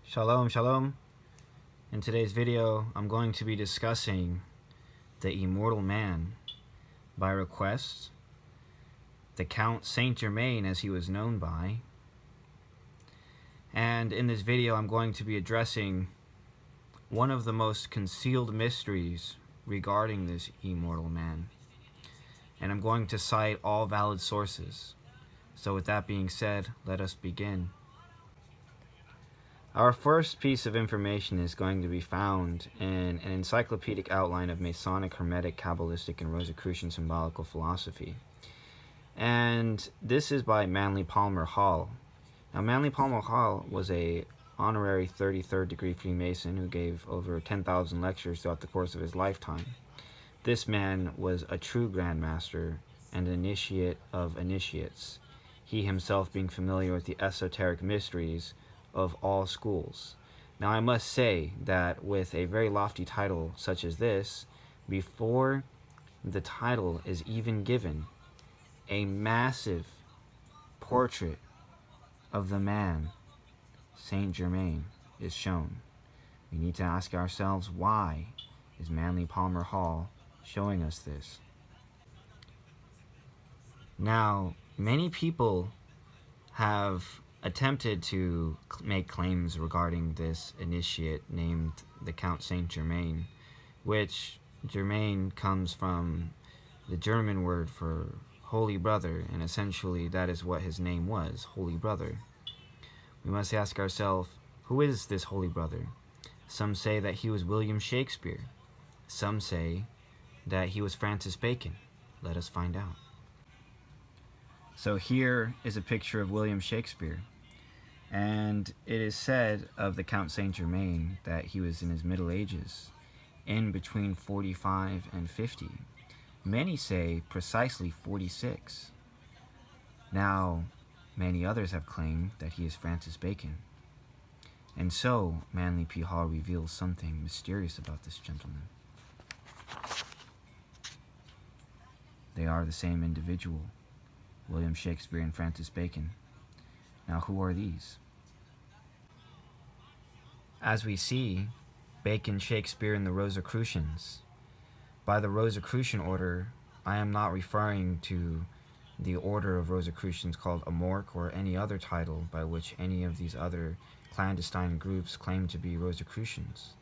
Shalom, shalom. In today's video, I'm going to be discussing the Immortal Man by request, the Count Saint Germain as he was known by, and in this video I'm going to be addressing one of the most concealed mysteries regarding this Immortal Man, and I'm going to cite all valid sources. So with that being said, let us begin. Our first piece of information is going to be found in an encyclopedic outline of Masonic, Hermetic, Kabbalistic, and Rosicrucian symbolical philosophy. And this is by Manly Palmer Hall. Now, Manly Palmer Hall was a honorary 33rd degree Freemason who gave over 10,000 lectures throughout the course of his lifetime. This man was a true Grand Master and initiate of initiates, he himself being familiar with the esoteric mysteries of all schools. Now, I must say that with a very lofty title such as this, before the title is even given, a massive portrait of the man, Saint Germain, is shown. We need to ask ourselves, why is Manly Palmer Hall showing us this? Now, many people have attempted to make claims regarding this initiate named the Count Saint Germain, which Germain comes from the German word for holy brother, and essentially that is what his name was, holy brother. We must ask ourselves, who is this holy brother? Some say that he was William Shakespeare. Some say that he was Francis Bacon. Let us find out. So here is a picture of William Shakespeare, and it is said of the Count Saint Germain that he was in his middle ages, in between 45 and 50. Many say precisely 46. Now, many others have claimed that he is Francis Bacon. And so, Manly P. Hall reveals something mysterious about this gentleman. They are the same individual, William Shakespeare and Francis Bacon. Now, who are these? As we see, Bacon, Shakespeare, and the Rosicrucians. By the Rosicrucian order, I am not referring to the order of Rosicrucians called Amorc or any other title by which any of these other clandestine groups claim to be Rosicrucians.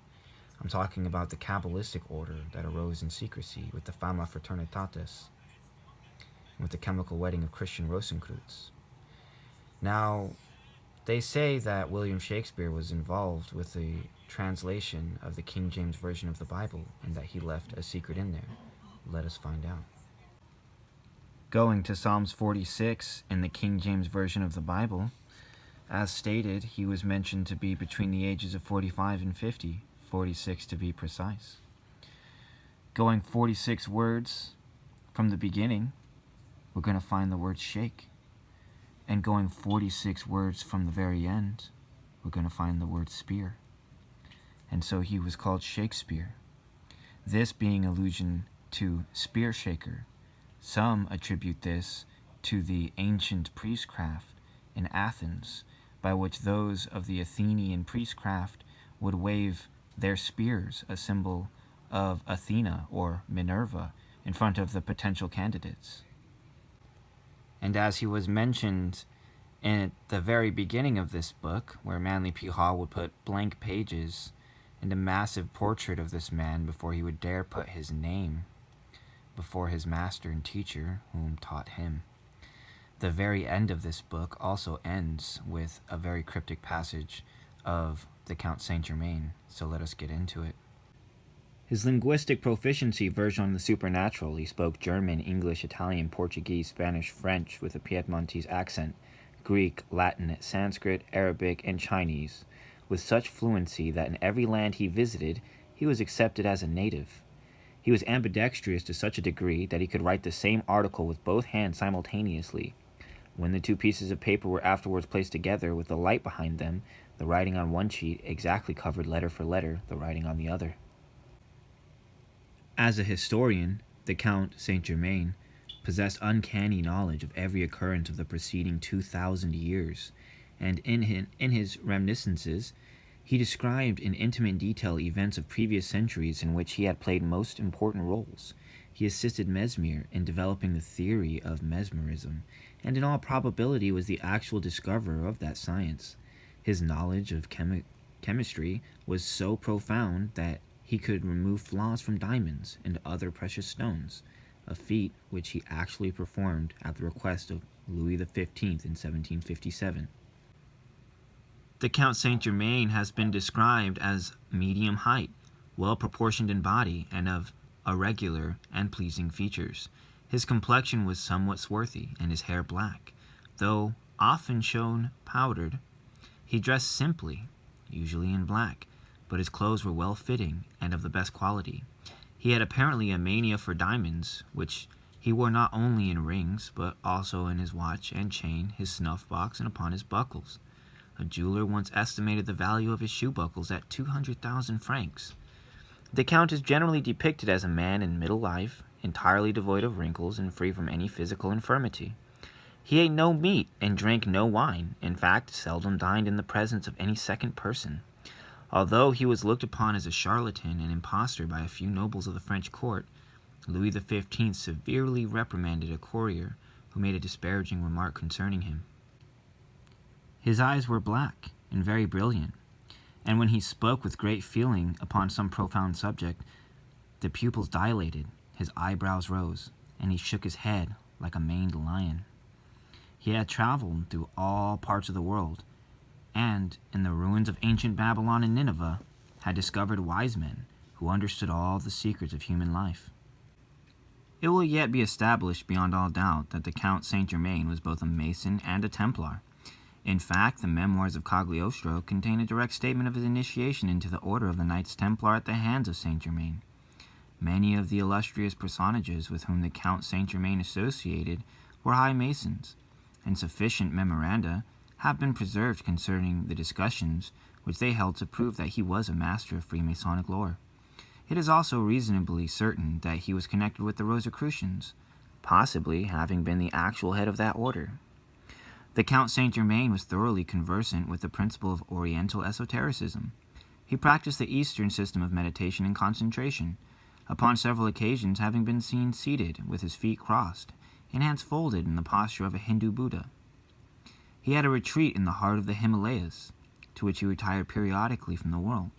I'm talking about the Kabbalistic order that arose in secrecy with the Fama Fraternitatis, with the chemical wedding of Christian Rosenkreuz. Now, they say that William Shakespeare was involved with the translation of the King James Version of the Bible and that he left a secret in there. Let us find out. Going to Psalms 46 in the King James Version of the Bible, as stated, he was mentioned to be between the ages of 45 and 50, 46 to be precise. Going 46 words from the beginning, we're going to find the word shake. And going 46 words from the very end, we're going to find the word spear. And so he was called Shakespeare. This being allusion to spear shaker. Some attribute this to the ancient priestcraft in Athens, by which those of the Athenian priestcraft would wave their spears, a symbol of Athena or Minerva, in front of the potential candidates. And as he was mentioned in the very beginning of this book, where Manly P. Hall would put blank pages and a massive portrait of this man before he would dare put his name before his master and teacher, whom taught him. The very end of this book also ends with a very cryptic passage of the Count Saint Germain, so let us get into it. His linguistic proficiency verged on the supernatural. He spoke German, English, Italian, Portuguese, Spanish, French with a Piedmontese accent, Greek, Latin, Sanskrit, Arabic, and Chinese, with such fluency that in every land he visited, he was accepted as a native. He was ambidextrous to such a degree that he could write the same article with both hands simultaneously. When the two pieces of paper were afterwards placed together with the light behind them, the writing on one sheet exactly covered letter for letter the writing on the other. As a historian, the Count Saint Germain possessed uncanny knowledge of every occurrence of the preceding 2,000 years, and in his reminiscences, He described in intimate detail events of previous centuries in which he had played most important roles. He assisted Mesmer in developing the theory of mesmerism, and in all probability was the actual discoverer of that science. His knowledge of chemistry was so profound that he could remove flaws from diamonds and other precious stones, a feat which he actually performed at the request of Louis XV in 1757. The Count Saint-Germain has been described as medium height, well proportioned in body, and of irregular and pleasing features. His complexion was somewhat swarthy, and his hair black, though often shown powdered. He dressed simply, usually in black, but his clothes were well-fitting and of the best quality. He had apparently a mania for diamonds, which he wore not only in rings, but also in his watch and chain, his snuff-box, and upon his buckles. A jeweler once estimated the value of his shoe buckles at 200,000 francs. The Count is generally depicted as a man in middle life, entirely devoid of wrinkles and free from any physical infirmity. He ate no meat and drank no wine, in fact, seldom dined in the presence of any second person. Although he was looked upon as a charlatan and impostor by a few nobles of the French court, Louis XV severely reprimanded a courtier who made a disparaging remark concerning him. His eyes were black and very brilliant, and when he spoke with great feeling upon some profound subject, the pupils dilated, his eyebrows rose, and he shook his head like a maned lion. He had traveled through all parts of the world, and in the ruins of ancient Babylon and Nineveh had discovered wise men who understood all the secrets of human life. It will yet be established beyond all doubt that the Count Saint-Germain was both a Mason and a Templar. In fact, the memoirs of Cagliostro contain a direct statement of his initiation into the order of the Knights Templar at the hands of Saint-Germain. Many of the illustrious personages with whom the Count Saint-Germain associated were high Masons, and sufficient memoranda have been preserved concerning the discussions which they held to prove that he was a master of Freemasonic lore. It is also reasonably certain that he was connected with the Rosicrucians, possibly having been the actual head of that order. The Count Saint-Germain was thoroughly conversant with the principle of Oriental esotericism. He practiced the Eastern system of meditation and concentration, upon several occasions having been seen seated with his feet crossed and hands folded in the posture of a Hindu Buddha. He had a retreat in the heart of the Himalayas, to which he retired periodically from the world.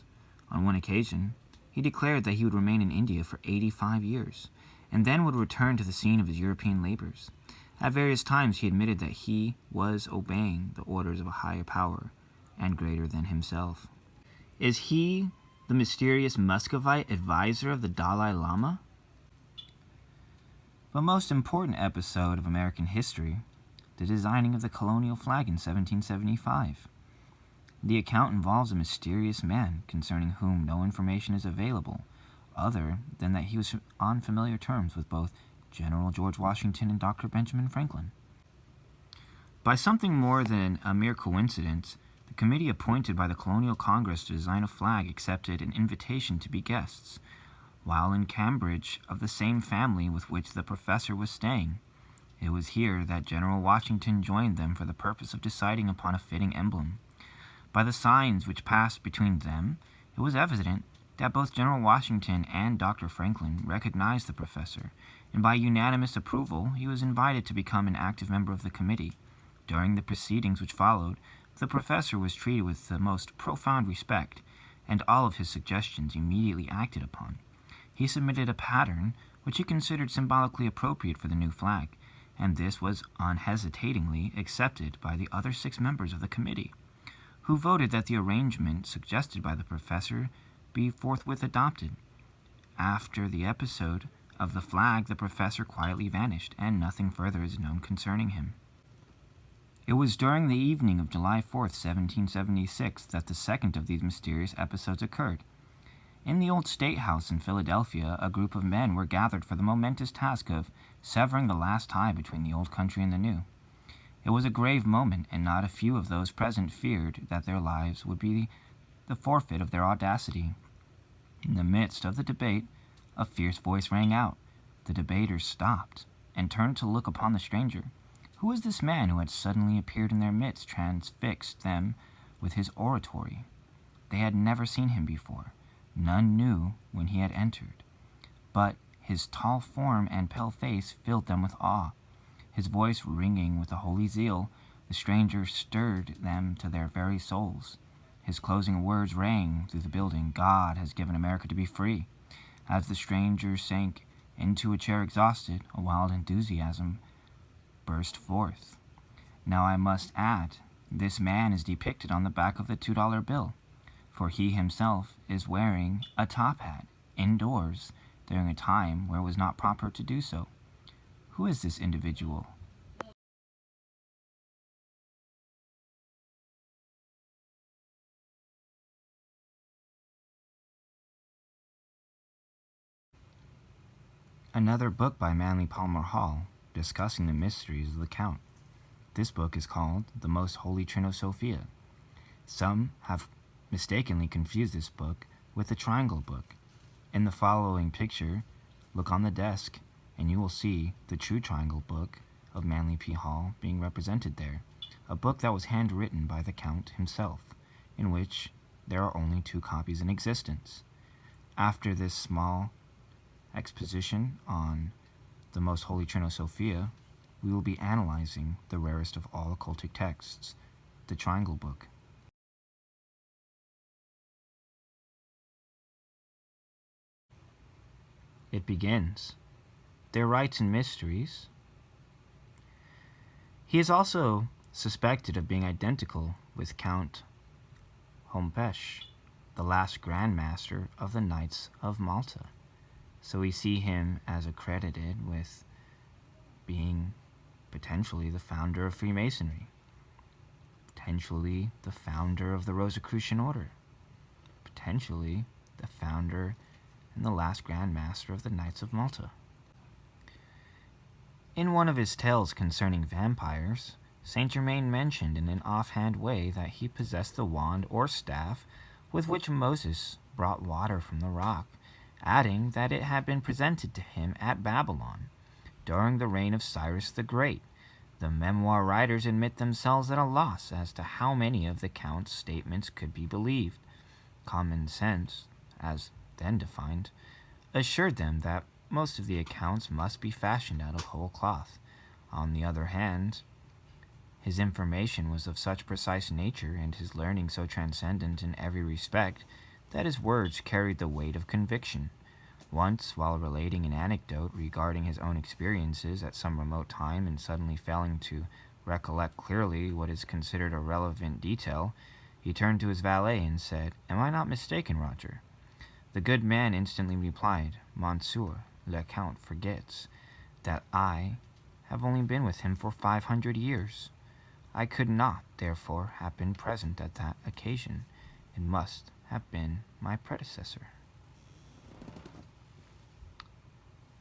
On one occasion, he declared that he would remain in India for 85 years, and then would return to the scene of his European labors. At various times he admitted that he was obeying the orders of a higher power and greater than himself. Is he the mysterious Muscovite advisor of the Dalai Lama? The most important episode of American history, the designing of the colonial flag in 1775. The account involves a mysterious man concerning whom no information is available, other than that he was on familiar terms with both General George Washington and Dr. Benjamin Franklin. By something more than a mere coincidence, the committee appointed by the Colonial Congress to design a flag accepted an invitation to be guests, while in Cambridge, of the same family with which the professor was staying. It was here that General Washington joined them for the purpose of deciding upon a fitting emblem. By the signs which passed between them, it was evident that both General Washington and Dr. Franklin recognized the professor, and by unanimous approval he was invited to become an active member of the committee. During the proceedings which followed, the professor was treated with the most profound respect, and all of his suggestions immediately acted upon. He submitted a pattern which he considered symbolically appropriate for the new flag, and this was unhesitatingly accepted by the other 6 members of the committee, who voted that the arrangement suggested by the professor be forthwith adopted. After the episode of the flag, the professor quietly vanished, and nothing further is known concerning him. It was during the evening of July 4th, 1776, that the second of these mysterious episodes occurred. In the old State House in Philadelphia, a group of men were gathered for the momentous task of severing the last tie between the old country and the new. It was a grave moment, and not a few of those present feared that their lives would be the forfeit of their audacity. In the midst of the debate, a fierce voice rang out. The debaters stopped and turned to look upon the stranger. Who was this man who had suddenly appeared in their midst, transfixed them with his oratory? They had never seen him before. None knew when he had entered. But his tall form and pale face filled them with awe. His voice ringing with a holy zeal, the stranger stirred them to their very souls. His closing words rang through the building, "God has given America to be free." As the stranger sank into a chair exhausted, a wild enthusiasm burst forth. Now I must add, this man is depicted on the back of the $2 bill, for he himself is wearing a top hat indoors during a time where it was not proper to do so. Who is this individual? Another book by Manly Palmer Hall, discussing the mysteries of the Count. This book is called The Most Holy Trinosophia. Some have mistakenly confused this book with the Triangle Book. In the following picture, look on the desk, and you will see the true Triangle Book of Manly P. Hall being represented there, a book that was handwritten by the Count himself, in which there are only 2 copies in existence. After this small exposition on the Most Holy Trinosophia, we will be analyzing the rarest of all occultic texts, the Triangle Book. It begins, "Their rites and mysteries." He is also suspected of being identical with Count Hompesch, the last Grand Master of the Knights of Malta. So we see him as accredited with being potentially the founder of Freemasonry, potentially the founder of the Rosicrucian Order, potentially the founder and the last Grand Master of the Knights of Malta. In one of his tales concerning vampires, Saint Germain mentioned in an offhand way that he possessed the wand or staff with which Moses brought water from the rock, adding that it had been presented to him at Babylon during the reign of Cyrus the Great. The memoir writers admit themselves at a loss as to how many of the Count's statements could be believed. Common sense, as then defined, assured them that most of the accounts must be fashioned out of whole cloth. On the other hand, his information was of such precise nature and his learning so transcendent in every respect that his words carried the weight of conviction. Once, while relating an anecdote regarding his own experiences at some remote time and suddenly failing to recollect clearly what is considered a relevant detail, he turned to his valet and said, "Am I not mistaken, Roger?" The good man instantly replied, "Monsieur, le Count forgets that I have only been with him for 500 years. I could not, therefore, have been present at that occasion. It must have been my predecessor."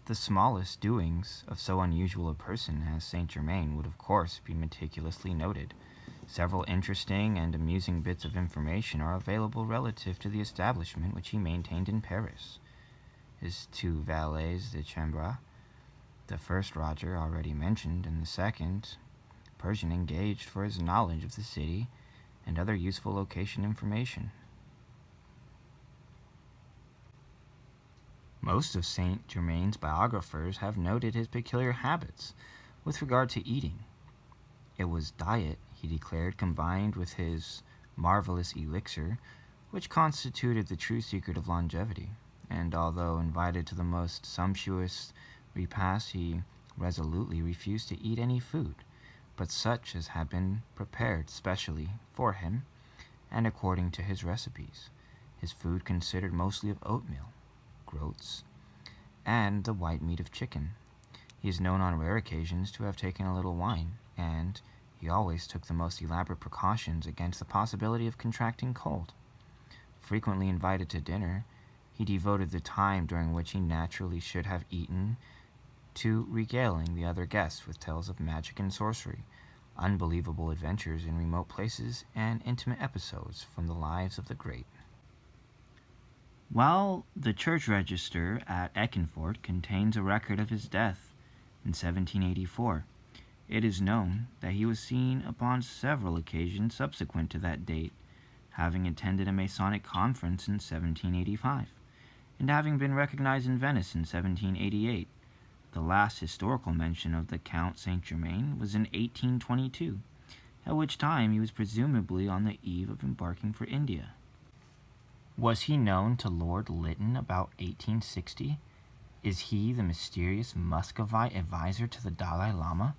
The smallest doings of so unusual a person as Saint Germain would of course be meticulously noted. Several interesting and amusing bits of information are available relative to the establishment which he maintained in Paris. His 2 valets de chambre, the first Roger already mentioned, and the second Persian, engaged for his knowledge of the city and other useful location information. Most of Saint Germain's biographers have noted his peculiar habits with regard to eating. It was diet, he declared, combined with his marvelous elixir, which constituted the true secret of longevity, and although invited to the most sumptuous repast, he resolutely refused to eat any food but such as had been prepared specially for him and according to his recipes. His food consisted mostly of oatmeal, groats, and the white meat of chicken. He is known on rare occasions to have taken a little wine, and he always took the most elaborate precautions against the possibility of contracting cold. Frequently invited to dinner, he devoted the time during which he naturally should have eaten to regaling the other guests with tales of magic and sorcery, unbelievable adventures in remote places, and intimate episodes from the lives of the great. While the church register at Eckernfort contains a record of his death in 1784, it is known that he was seen upon several occasions subsequent to that date, having attended a Masonic conference in 1785, and having been recognized in Venice in 1788. The last historical mention of the Count Saint-Germain was in 1822, at which time he was presumably on the eve of embarking for India. Was he known to Lord Lytton about 1860? Is he the mysterious Muscovite advisor to the Dalai Lama?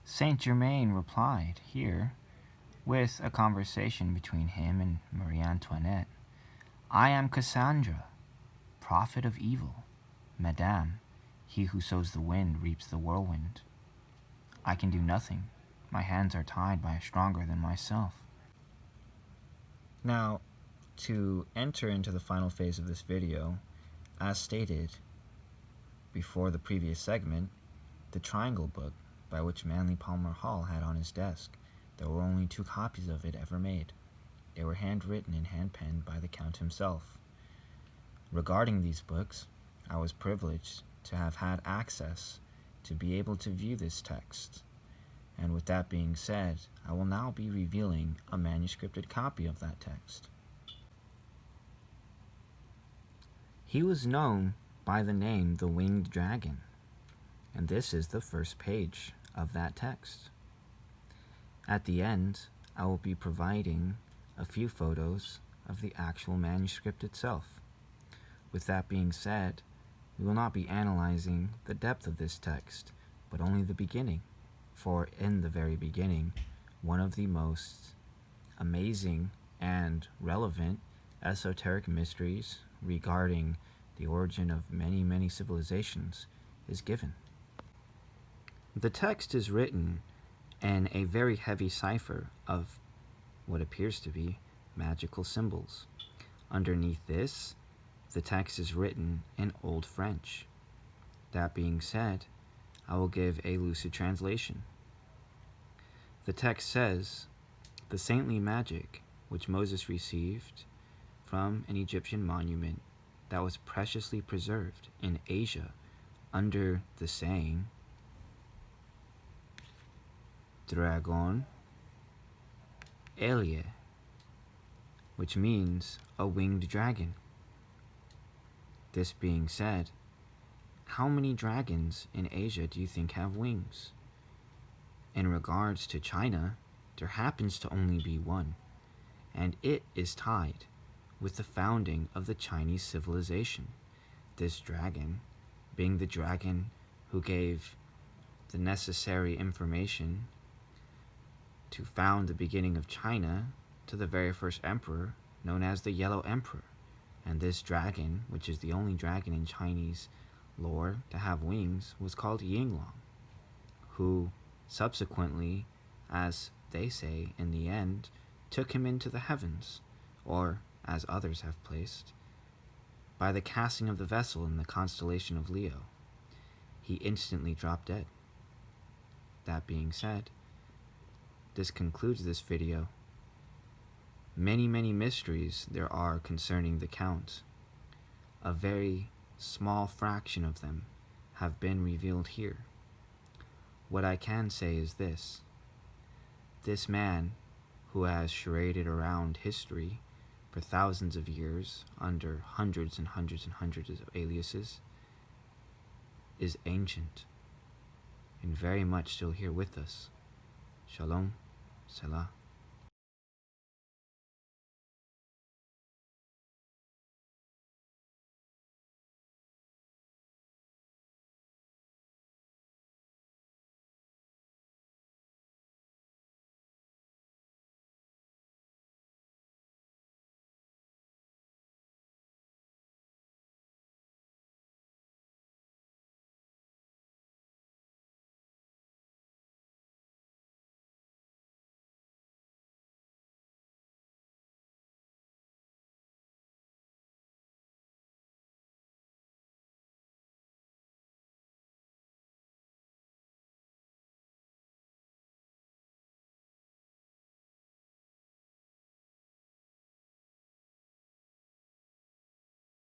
Saint-Germain replied here, with a conversation between him and Marie Antoinette, "I am Cassandra, prophet of evil. Madame, he who sows the wind reaps the whirlwind. I can do nothing. My hands are tied by a stronger than myself." Now, to enter into the final phase of this video, as stated before the previous segment, the Triangle book, by which Manly Palmer Hall had on his desk, there were only 2 copies of it ever made. They were handwritten and hand-penned by the Count himself. Regarding these books, I was privileged to have had access to be able to view this text. And with that being said, I will now be revealing a manuscripted copy of that text. He was known by the name the Winged Dragon, and this is the first page of that text. At the end, I will be providing a few photos of the actual manuscript itself. With that being said, we will not be analyzing the depth of this text, but only the beginning. For in the very beginning, one of the most amazing and relevant esoteric mysteries regarding the origin of many, many civilizations is given. The text is written in a very heavy cipher of what appears to be magical symbols. Underneath this, the text is written in Old French. That being said, I will give a lucid translation. The text says, "The saintly magic which Moses received from an Egyptian monument that was preciously preserved in Asia under the saying, Dragon Elie, which means a winged dragon." This being said, how many dragons in Asia do you think have wings? In regards to China, there happens to only be one, and it is tied with the founding of the Chinese civilization. This dragon being the dragon who gave the necessary information to found the beginning of China to the very first emperor, known as the Yellow Emperor. And this dragon, which is the only dragon in Chinese lore to have wings, was called Yinglong, who subsequently, as they say in the end, took him into the heavens, or, as others have placed, by the casting of the vessel in the constellation of Leo. He instantly dropped dead. That being said, this concludes this video. Many, many mysteries there are concerning the Count. A very small fraction of them have been revealed here. What I can say is this. This man, who has charaded around history for thousands of years under hundreds and hundreds and hundreds of aliases, is ancient and very much still here with us. Shalom, Selah.